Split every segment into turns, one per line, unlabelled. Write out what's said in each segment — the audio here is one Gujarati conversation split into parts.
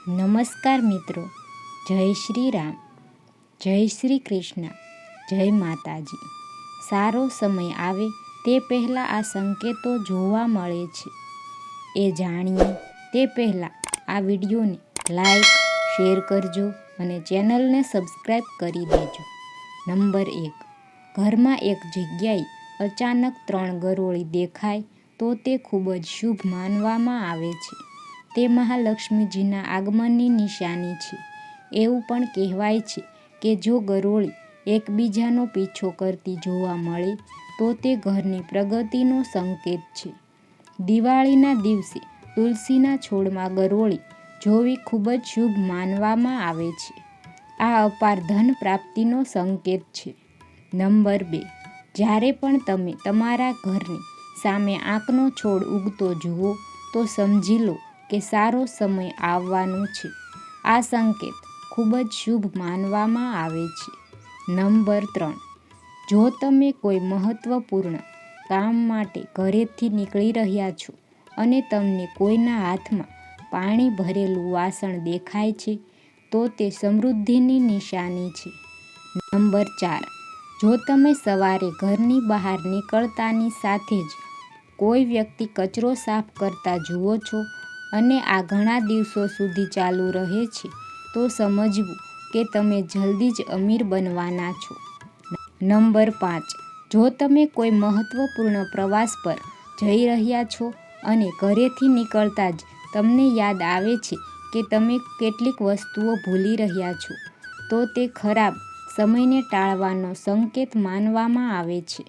નમસ્કાર મિત્રો, જય શ્રી રામ, જય શ્રી કૃષ્ણ, જય માતાજી. સારો સમય આવે તે પહેલાં આ સંકેતો જોવા મળે છે એ જાણીએ તે પહેલાં આ વિડીયોને લાઈક, શેર કરજો અને ચેનલને સબસ્ક્રાઈબ કરી દેજો. નંબર 1, ઘરમાં એક જગ્યાએ અચાનક 3 ગરોળી દેખાય તો તે ખૂબ જ શુભ માનવામાં આવે છે. તે મહાલક્ષ્મીજીના આગમનની નિશાની છે. એવું પણ કહેવાય છે કે જો ગરોળી એકબીજાનો પીછો કરતી જોવા મળે તો તે ઘરની પ્રગતિનો સંકેત છે. દિવાળીના દિવસે તુલસીના છોડમાં ગરોળી જોવી ખૂબ જ શુભ માનવામાં આવે છે. આ અપાર ધન પ્રાપ્તિનો સંકેત છે. નંબર 2, જ્યારે પણ તમે તમારા ઘરની સામે આંકનો છોડ ઉગતો જુઓ તો સમજી લો કે સારો સમય આવવાનો છે. આ સંકેત ખૂબ જ શુભ માનવામાં આવે છે. નંબર 3, જો તમે કોઈ મહત્વપૂર્ણ કામ માટે ઘરેથી નીકળી રહ્યા છો અને તમને કોઈના હાથમાં પાણી ભરેલું વાસણ દેખાય છે તો તે સમૃદ્ધિની નિશાની છે. નંબર 4, જો તમે સવારે ઘરની બહાર નીકળતાની સાથે જ કોઈ વ્યક્તિ કચરો સાફ કરતા જુઓ છો અને આ ઘણા દિવસો સુધી ચાલુ રહે છે તો સમજવું કે તમે જલ્દી જ અમીર બનવાના છો. નંબર 5, જો તમે કોઈ મહત્વપૂર્ણ પ્રવાસ પર જઈ રહ્યા છો અને ઘરેથી નીકળતા જ તમને યાદ આવે છે કે તમે કેટલીક વસ્તુઓ ભૂલી રહ્યા છો તો તે ખરાબ સમયને ટાળવાનો સંકેત માનવામાં આવે છે.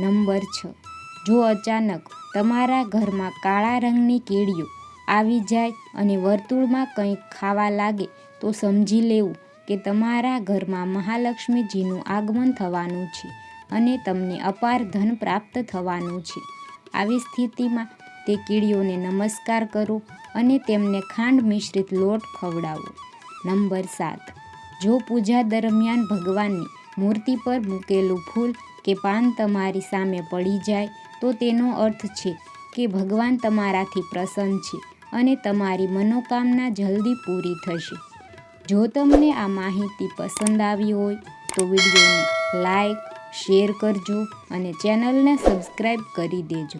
નંબર 6, જો અચાનક તમારા ઘરમાં કાળા રંગની કીડીઓ આવી જાય અને વર્તુળમાં કંઈક ખાવા લાગે તો સમજી લેવું કે તમારા ઘરમાં મહાલક્ષ્મીજીનું આગમન થવાનું છે અને તમને અપાર ધન પ્રાપ્ત થવાનું છે. આવી સ્થિતિમાં તે કીડીઓને નમસ્કાર કરો અને તેમને ખાંડ મિશ્રિત લોટ ખવડાવો. નંબર 7, જો પૂજા દરમિયાન ભગવાનની મૂર્તિ પર મૂકેલું ફૂલ કે પાન તમારી સામે પડી જાય તો તેનો અર્થ છે કે ભગવાન તમારાથી પ્રસન્ન છે અને તમારી મનોકામના જલ્દી પૂરી થશે. જો તમને આ માહિતી પસંદ આવી હોય તો વિડીયોને લાઈક, શેર કરજો અને ચેનલને સબસ્ક્રાઈબ કરી દેજો.